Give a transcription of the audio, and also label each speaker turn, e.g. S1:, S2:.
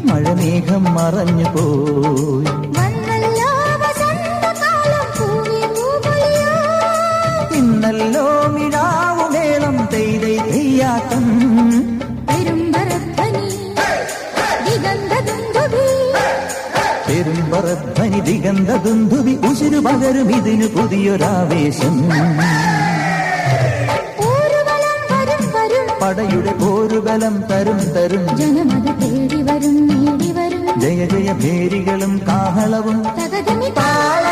S1: മഴമേഘം മറഞ്ഞു പോയി. ഇന്നല്ലോ മിഴാവുമേളം തെയ്തൈ തെയ്യാട്ടം. പെരുമ്പറധ്വനി ദിഗന്ധ ദുന്ദുവി ഉശിരു പകരും ഇതിനു പുതിയൊരാവേശം. പടയുടെ പോരുബലം തരും തരും
S2: ജനമത് തേടി വരും നേടി വരും.
S1: ജയ ജയ ഭേരികളും കാഹളവും
S2: തകതമി താള